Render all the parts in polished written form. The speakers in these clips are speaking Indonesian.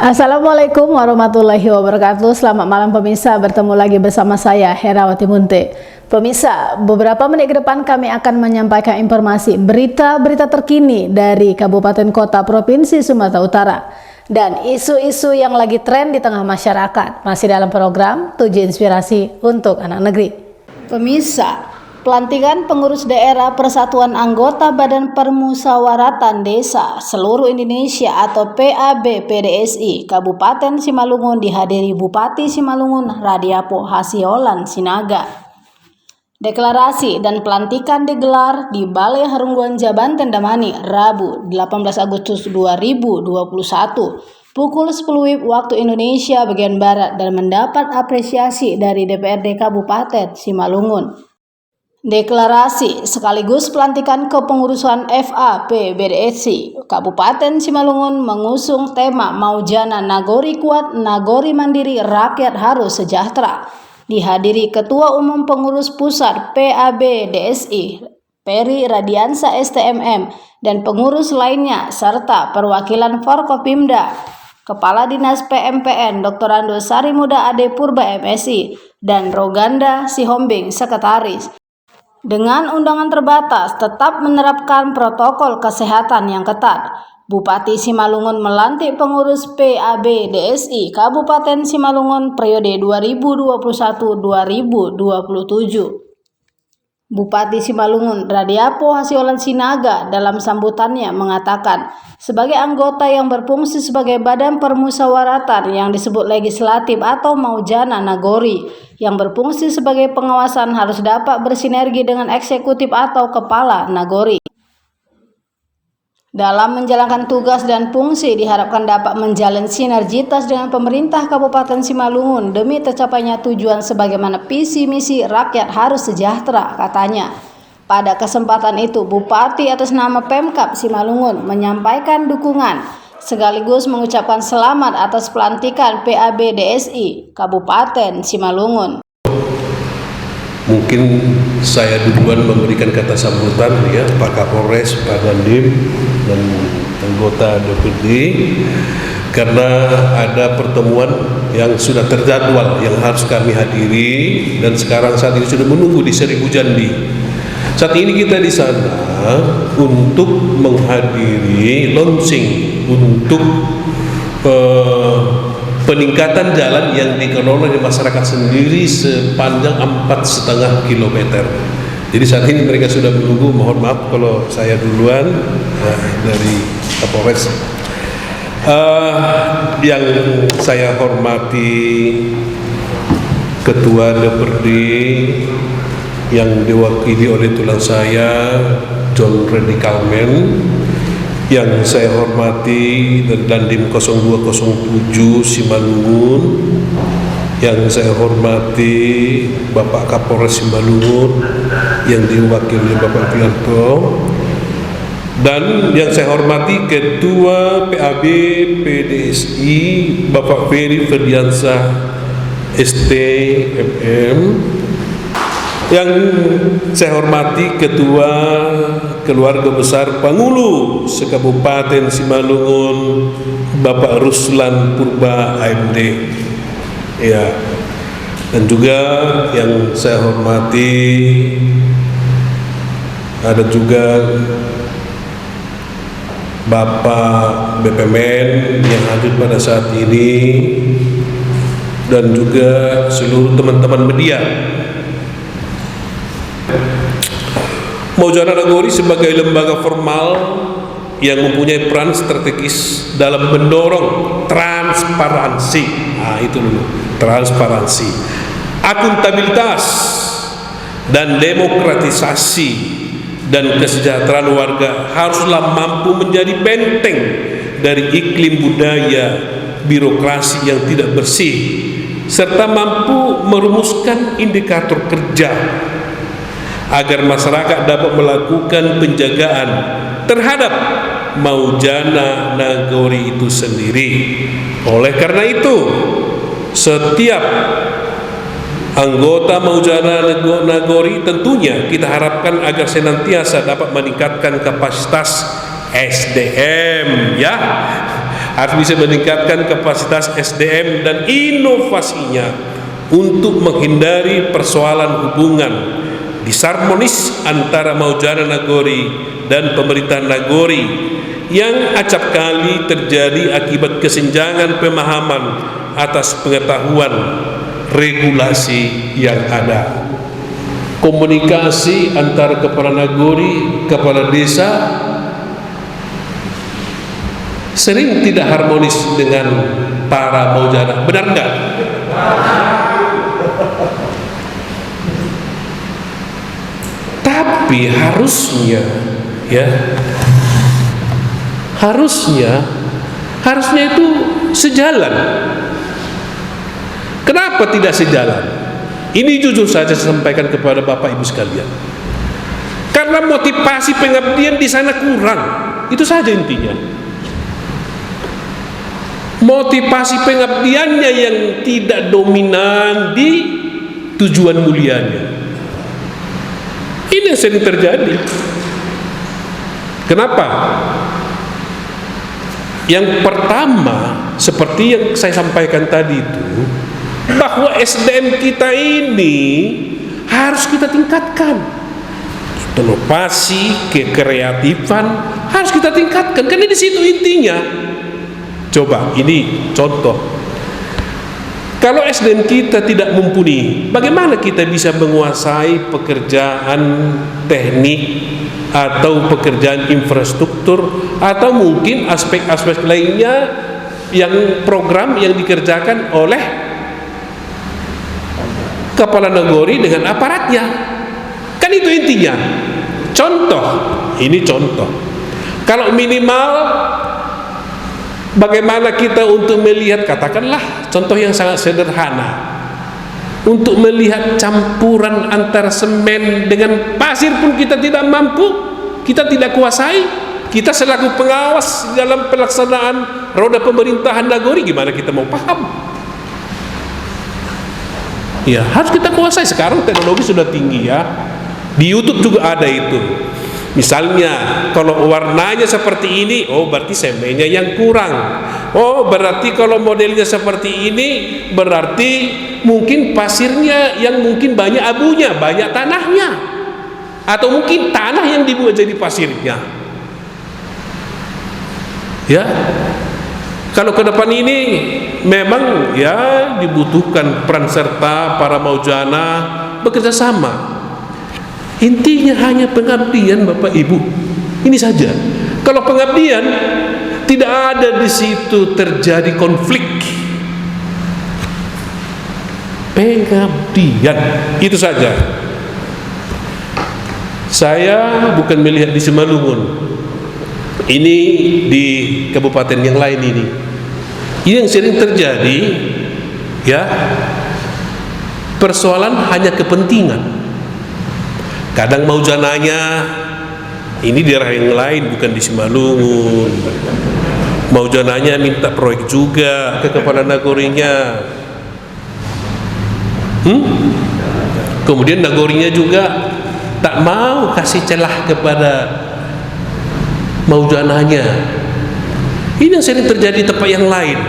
Assalamualaikum warahmatullahi wabarakatuh. Selamat malam pemirsa, bertemu lagi bersama saya Herawati Munte. Pemirsa, beberapa menit ke depan kami akan menyampaikan informasi berita-berita terkini dari Kabupaten Kota Provinsi Sumatera Utara dan isu-isu yang lagi tren di tengah masyarakat. Masih dalam program 7 Inspirasi untuk Anak Negeri. Pemirsa, pelantikan pengurus daerah Persatuan Anggota Badan Permusyawaratan Desa Seluruh Indonesia atau PAB PDSI Kabupaten Simalungun dihadiri Bupati Simalungun Radiapo Hasiolan Sinaga. Deklarasi dan pelantikan digelar di Balai Harungguan Jabanten Damani Rabu 18 Agustus 2021 pukul 10 WIB waktu Indonesia bagian Barat dan mendapat apresiasi dari DPRD Kabupaten Simalungun. Deklarasi sekaligus pelantikan kepengurusan FAP BDSI Kabupaten Simalungun mengusung tema Maujana Nagori Kuat, Nagori Mandiri, Rakyat Harus Sejahtera. Dihadiri Ketua Umum Pengurus Pusat PAB DSI Peri Radiansa STMM dan pengurus lainnya serta perwakilan Forkopimda, Kepala Dinas PMPN Dr. Ando Sarimuda Ade Purba MSI dan Roganda Sihombing Sekretaris. Dengan undangan terbatas tetap menerapkan protokol kesehatan yang ketat, Bupati Simalungun melantik pengurus PAB DSI Kabupaten Simalungun periode 2021-2027. Bupati Simalungun Radiapo Hasiolan Sinaga dalam sambutannya mengatakan, sebagai anggota yang berfungsi sebagai badan permusyawaratan yang disebut legislatif atau Maujana Nagori, yang berfungsi sebagai pengawasan harus dapat bersinergi dengan eksekutif atau kepala Nagori. Dalam menjalankan tugas dan fungsi diharapkan dapat menjalin sinergitas dengan pemerintah Kabupaten Simalungun demi tercapainya tujuan sebagaimana visi misi rakyat harus sejahtera, katanya. Pada kesempatan itu, Bupati atas nama Pemkab Simalungun menyampaikan dukungan sekaligus mengucapkan selamat atas pelantikan PAB DSI Kabupaten Simalungun. Mungkin saya duluan memberikan kata sambutan ya Pak Kapolres, Pak Dandim dan anggota DPRD karena ada pertemuan yang sudah terjadwal yang harus kami hadiri dan sekarang saat ini sudah menunggu di Seribu Jandi. Saat ini kita di sana untuk menghadiri launching untuk peningkatan jalan yang dikelola oleh masyarakat sendiri sepanjang 4,5 kilometer. Jadi saat ini mereka sudah menunggu. Mohon maaf kalau saya duluan dari Kapolres. Yang saya hormati Ketua DPRD yang diwakili oleh tulang saya John Reddy Kalmen, yang saya hormati dan Dandim 0207 Simalungun, yang saya hormati Bapak Kapolres Simalungun yang diwakili oleh Bapak Fianto, dan yang saya hormati Ketua PAB PDSI Bapak Peri Ferdiansa STMM, yang saya hormati Ketua Keluarga Besar Pangulu Sekabupaten Simalungun Bapak Ruslan Purba AMD ya, dan juga yang saya hormati ada juga Bapak BPMN yang hadir pada saat ini dan juga seluruh teman-teman media. Maujana Nagori sebagai lembaga formal yang mempunyai peran strategis dalam mendorong transparansi, itu dulu, transparansi, akuntabilitas dan demokratisasi dan kesejahteraan warga haruslah mampu menjadi benteng dari iklim budaya birokrasi yang tidak bersih serta mampu merumuskan indikator kerja agar masyarakat dapat melakukan penjagaan terhadap Maujana Nagori itu sendiri. Oleh karena itu, setiap anggota Maujana Nagori tentunya kita harapkan agar senantiasa dapat meningkatkan kapasitas SDM ya, harus bisa meningkatkan kapasitas SDM dan inovasinya untuk menghindari persoalan hubungan disharmonis antara Maujana Nagori dan pemerintahan Nagori yang acap kali terjadi akibat kesenjangan pemahaman atas pengetahuan regulasi yang ada. Komunikasi antara kepala nagori, kepala desa sering tidak harmonis dengan para Maujana. Benar enggak? Tapi harusnya itu sejalan. Kenapa tidak sejalan? Ini jujur saja saya sampaikan kepada Bapak Ibu sekalian. Karena motivasi pengabdian di sana kurang. Itu saja intinya. Motivasi pengabdiannya yang tidak dominan di tujuan mulianya. Ini yang sering terjadi. Kenapa? Yang pertama, seperti yang saya sampaikan tadi itu, bahwa SDM kita ini harus kita tingkatkan. Inovasi, kekreatifan harus kita tingkatkan. Karena di situ intinya. Coba, ini contoh. Kalau SDM kita tidak mumpuni, bagaimana kita bisa menguasai pekerjaan teknik atau pekerjaan infrastruktur atau mungkin aspek-aspek lainnya yang program yang dikerjakan oleh kepala nagori dengan aparatnya? Kan itu intinya. Contoh, ini contoh. Kalau minimal bagaimana kita untuk melihat, katakanlah contoh yang sangat sederhana, untuk melihat campuran antara semen dengan pasir pun kita tidak mampu, kita tidak kuasai. Kita selaku pengawas dalam pelaksanaan roda pemerintahan nagori, gimana kita mau paham? Ya, harus kita kuasai. Sekarang teknologi sudah tinggi ya. Di YouTube juga ada itu. Misalnya kalau warnanya seperti ini, oh berarti semennya yang kurang. Oh berarti kalau modelnya seperti ini, berarti mungkin pasirnya yang mungkin banyak abunya, banyak tanahnya, atau mungkin tanah yang dibuat jadi pasirnya. Ya, kalau ke depan ini memang ya dibutuhkan peran serta para Maujana bekerja sama. Intinya hanya pengabdian Bapak Ibu. Ini saja. Kalau pengabdian tidak ada di situ terjadi konflik. Pengabdian itu saja. Saya bukan melihat di Simalungun. Ini di kabupaten yang lain ini. Ini yang sering terjadi ya. Persoalan hanya kepentingan. Kadang Maujananya ini di daerah yang lain, bukan di Simalungun. Maujananya minta proyek juga ke kepala nagorinya. Kemudian nagorinya juga tak mau kasih celah kepada Maujananya. Ini yang sering terjadi di tempat yang lain.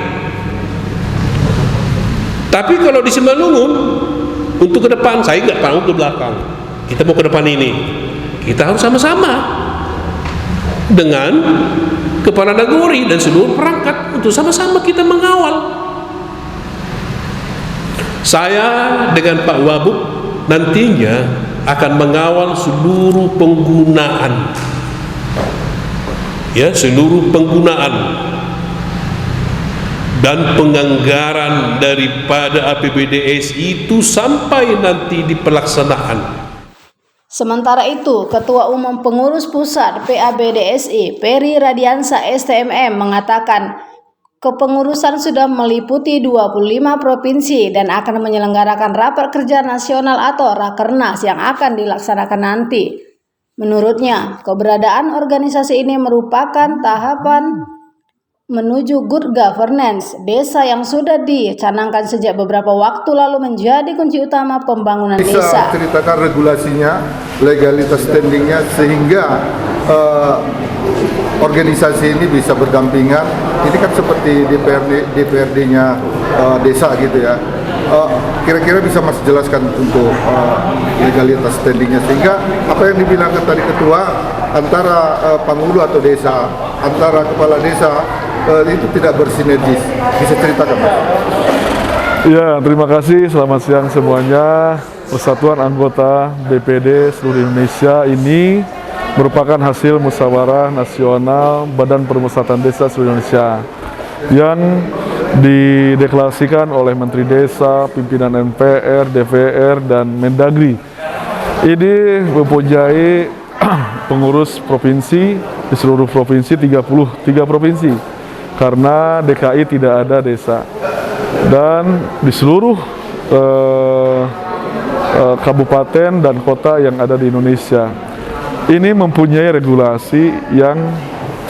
Tapi kalau di Simalungun, untuk ke depan, saya nggak tahu ke belakang. Kita mau ke depan ini, kita harus sama-sama dengan kepala nagori dan seluruh perangkat untuk sama-sama kita mengawal. Saya dengan Pak Wabub nantinya akan mengawal seluruh penggunaan, ya, seluruh penggunaan dan penganggaran daripada APBDes itu sampai nanti di pelaksanaan. Sementara itu, Ketua Umum Pengurus Pusat PABDSI, Peri Radiansa STMM mengatakan kepengurusan sudah meliputi 25 provinsi dan akan menyelenggarakan rapat kerja nasional atau Rakernas yang akan dilaksanakan nanti. Menurutnya, keberadaan organisasi ini merupakan tahapan menuju good governance desa yang sudah dicanangkan sejak beberapa waktu lalu menjadi kunci utama pembangunan desa. Bisa ceritakan regulasinya, legalitas standingnya, sehingga eh, organisasi ini bisa berdampingan. Ini kan seperti DPRD-nya desa gitu ya. Kira-kira bisa Mas jelaskan untuk legalitas standingnya, sehingga apa yang dibilangkan tadi Ketua, antara Panghulu atau desa, antara kepala desa itu tidak bersinergis. Bisa ceritakan Mas? Ya, terima kasih. Selamat siang semuanya. Persatuan anggota BPD seluruh Indonesia ini merupakan hasil musyawarah nasional Badan Permusyawaratan Desa seluruh Indonesia yang dideklarasikan oleh Menteri Desa, pimpinan MPR, DPR, dan Mendagri. Ini mempunyai pengurus provinsi di seluruh provinsi, 33 provinsi, karena DKI tidak ada desa. Dan di seluruh kabupaten dan kota yang ada di Indonesia. Ini mempunyai regulasi yang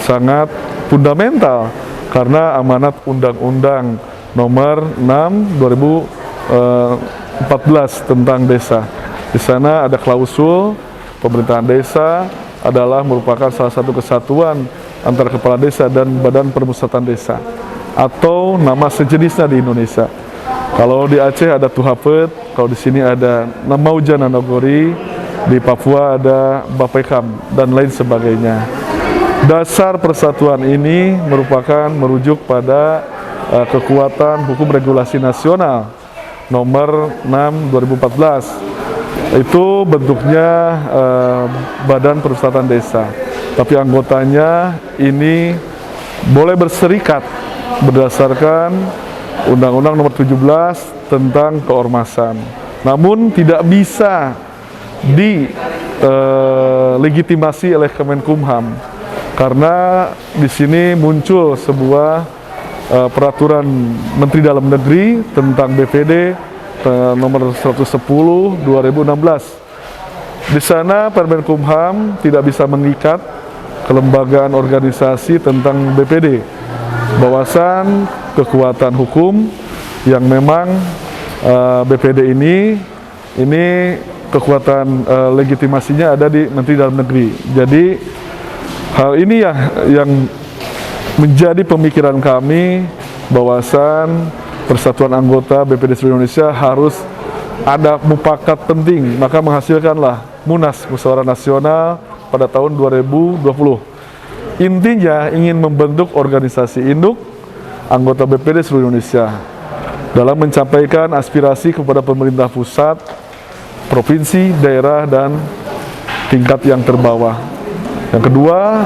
sangat fundamental karena amanat Undang-Undang Nomor 6 2014 tentang desa. Di sana ada klausul pemerintahan desa adalah merupakan salah satu kesatuan antara kepala desa dan Badan Permusyawaratan Desa, atau nama sejenisnya di Indonesia. Kalau di Aceh ada Tuhapet, kalau di sini ada Maujana Nagori, di Papua ada Bapekam, dan lain sebagainya. Dasar persatuan ini merujuk pada kekuatan hukum regulasi nasional nomor 6 2014. Itu bentuknya Badan Permusyawaratan Desa, tapi anggotanya ini boleh berserikat berdasarkan Undang-Undang Nomor 17 tentang keormasan. Namun tidak bisa dilegitimasi oleh Kemenkumham karena di sini muncul sebuah peraturan Menteri Dalam Negeri tentang BPD nomor 110 2016. Di sana Permenkumham tidak bisa mengikat kelembagaan organisasi tentang BPD, bahwasan kekuatan hukum yang memang BPD ini kekuatan legitimasinya ada di Menteri Dalam Negeri. Jadi hal ini yang menjadi pemikiran kami, bahwasan persatuan anggota BPD seluruh Indonesia harus ada mufakat penting, maka menghasilkanlah Munas Musyawarah Nasional pada tahun 2020. Intinya ingin membentuk organisasi induk anggota BPD seluruh Indonesia dalam mencapaikan aspirasi kepada pemerintah pusat, provinsi, daerah, dan tingkat yang terbawah. Yang kedua,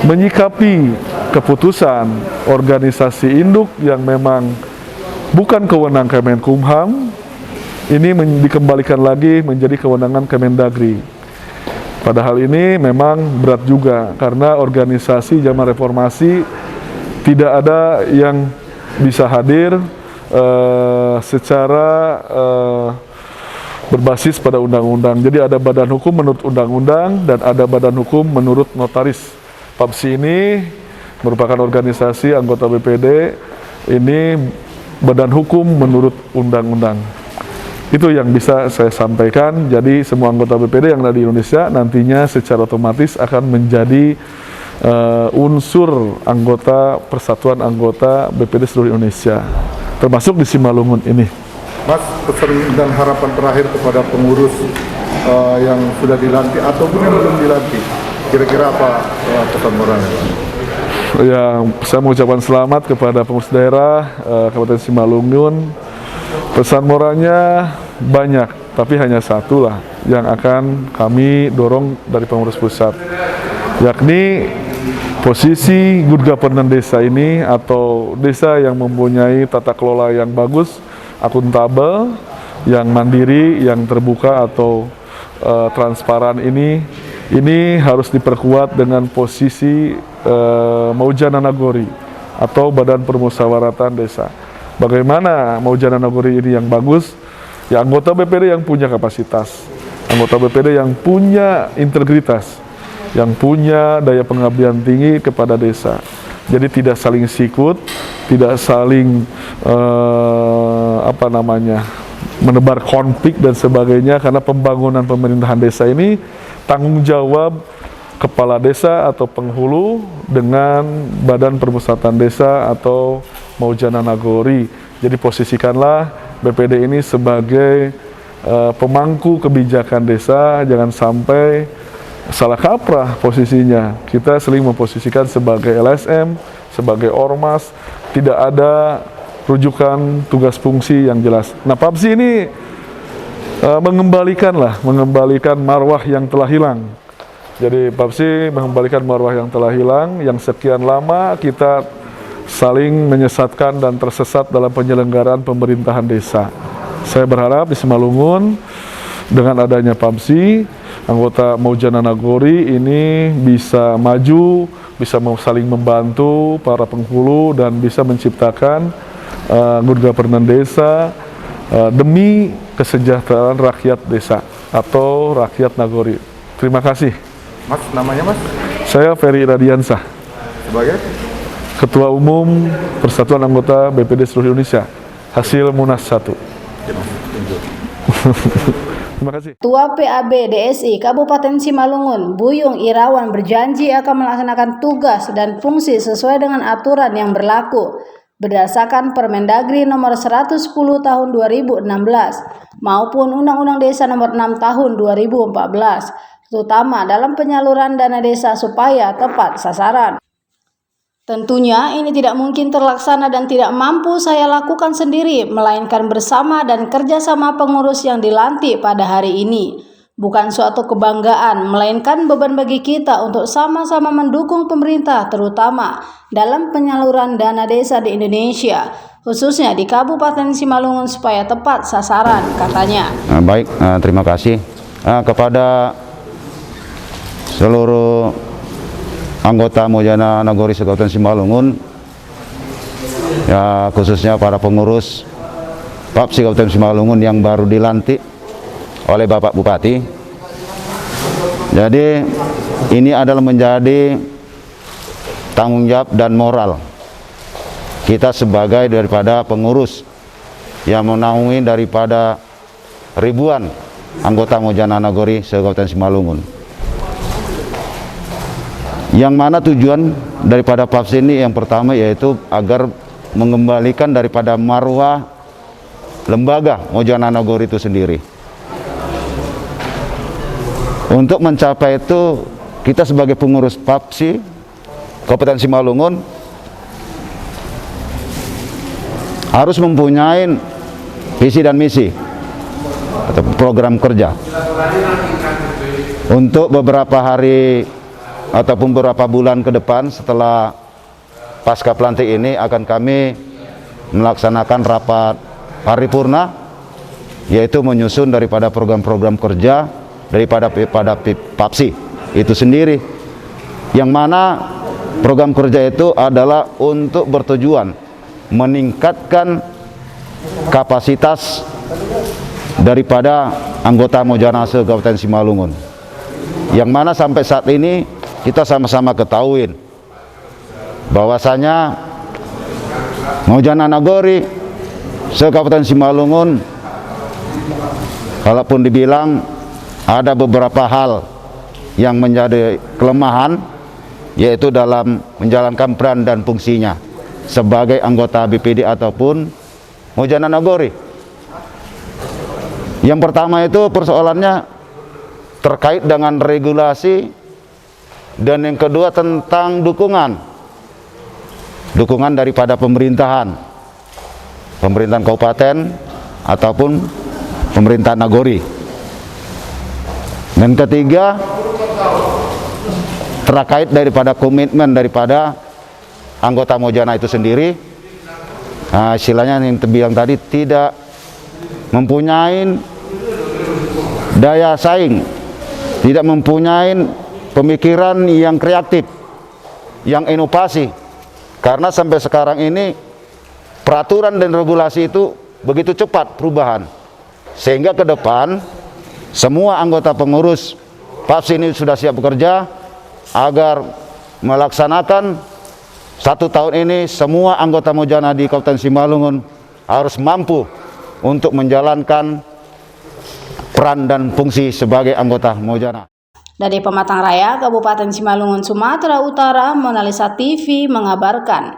menyikapi keputusan organisasi induk yang memang bukan kewenangan Kemenkumham, ini dikembalikan lagi menjadi kewenangan Kemendagri. Padahal ini memang berat juga, karena organisasi zaman reformasi tidak ada yang bisa hadir secara berbasis pada undang-undang. Jadi ada badan hukum menurut undang-undang dan ada badan hukum menurut notaris. PAPSI ini merupakan organisasi anggota BPD, ini badan hukum menurut undang-undang. Itu yang bisa saya sampaikan. Jadi semua anggota BPD yang ada di Indonesia nantinya secara otomatis akan menjadi unsur anggota persatuan anggota BPD seluruh Indonesia, termasuk di Simalungun ini. Mas, pesan dan harapan terakhir kepada pengurus yang sudah dilantik ataupun yang belum dilantik, kira-kira apa pesan moralnya? Ya, saya mengucapkan selamat kepada pengurus daerah Kabupaten Simalungun. Pesan moralnya banyak, tapi hanya satu lah yang akan kami dorong dari pengurus pusat, yakni posisi good governance desa ini, atau desa yang mempunyai tata kelola yang bagus, akuntabel, yang mandiri, yang terbuka atau transparan ini harus diperkuat dengan posisi Maujana Nagori atau Badan Permusyawaratan Desa. Bagaimana Maujana Nagori ini yang bagus? Ya, anggota BPD yang punya kapasitas, anggota BPD yang punya integritas, yang punya daya pengabdian tinggi kepada desa. Jadi tidak saling sikut, tidak saling menebar konflik dan sebagainya, karena pembangunan pemerintahan desa ini tanggung jawab kepala desa atau penghulu dengan Badan Permusatan Desa atau Maujana Nagori. Jadi posisikanlah BPD ini sebagai pemangku kebijakan desa, jangan sampai salah kaprah posisinya. Kita sering memposisikan sebagai LSM, sebagai ormas, tidak ada rujukan tugas fungsi yang jelas. Nah, PAPSI ini mengembalikan marwah yang telah hilang. Jadi PAPSI mengembalikan marwah yang telah hilang, yang sekian lama kita saling menyesatkan dan tersesat dalam penyelenggaraan pemerintahan desa. Saya berharap di Simalungun dengan adanya PAPSI, anggota Maujana Nagori ini bisa maju, bisa saling membantu para penghulu dan bisa menciptakan good governance desa demi kesejahteraan rakyat desa atau rakyat Nagori. Terima kasih. Mas, namanya Mas? Saya Ferry Radiansah, Sebagai? Ketua Umum Persatuan Anggota BPD seluruh Indonesia, hasil Munas 1. Terima kasih. Ketua PAB DSI Kabupaten Simalungun, Buyung Irawan berjanji akan melaksanakan tugas dan fungsi sesuai dengan aturan yang berlaku berdasarkan Permendagri nomor 110 tahun 2016 maupun Undang-Undang Desa nomor 6 tahun 2014, terutama dalam penyaluran dana desa supaya tepat sasaran. Tentunya ini tidak mungkin terlaksana dan tidak mampu saya lakukan sendiri, melainkan bersama dan kerjasama pengurus yang dilantik pada hari ini. Bukan suatu kebanggaan, melainkan beban bagi kita untuk sama-sama mendukung pemerintah, terutama dalam penyaluran dana desa di Indonesia, khususnya di Kabupaten Simalungun supaya tepat sasaran, katanya. Baik, terima kasih kepada seluruh anggota Maujana Nagori Kabupaten Simalungun, ya khususnya para pengurus PAPSI Kabupaten Simalungun yang baru dilantik oleh Bapak Bupati. Jadi ini adalah menjadi tanggung jawab dan moral kita sebagai daripada pengurus yang menaungi daripada ribuan anggota Maujana Nagori Kabupaten Simalungun. Yang mana tujuan daripada PAPSI ini yang pertama yaitu agar mengembalikan daripada marwah lembaga Maujana Nagori itu sendiri. Untuk mencapai itu, kita sebagai pengurus PAPSI Kabupaten Simalungun harus mempunyai visi dan misi atau program kerja. Untuk beberapa hari ataupun beberapa bulan ke depan setelah pasca pelantik ini akan kami melaksanakan rapat paripurna, yaitu menyusun daripada program-program kerja daripada PAPSI itu sendiri, yang mana program kerja itu adalah untuk bertujuan meningkatkan kapasitas daripada anggota Maujana Kabupaten Simalungun, yang mana sampai saat ini kita sama-sama ketahuin bahwasanya Maujana Nagori Kabupaten Simalungun, kalaupun dibilang ada beberapa hal yang menjadi kelemahan, yaitu dalam menjalankan peran dan fungsinya sebagai anggota BPD ataupun Maujana Nagori. Yang pertama itu persoalannya terkait dengan regulasi, dan yang kedua tentang dukungan daripada pemerintahan kabupaten ataupun pemerintahan Nagori. Dan ketiga terkait daripada komitmen daripada anggota Maujana itu sendiri, istilahnya yang terbilang tadi tidak mempunyai daya saing, tidak mempunyai pemikiran yang kreatif, yang inovasi, karena sampai sekarang ini peraturan dan regulasi itu begitu cepat perubahan, sehingga ke depan semua anggota pengurus PAPSI ini sudah siap bekerja agar melaksanakan 1 tahun ini semua anggota Maujana di Kabupaten Simalungun harus mampu untuk menjalankan peran dan fungsi sebagai anggota Maujana. Dari Pematang Raya, Kabupaten Simalungun, Sumatera Utara, Monalisa TV mengabarkan.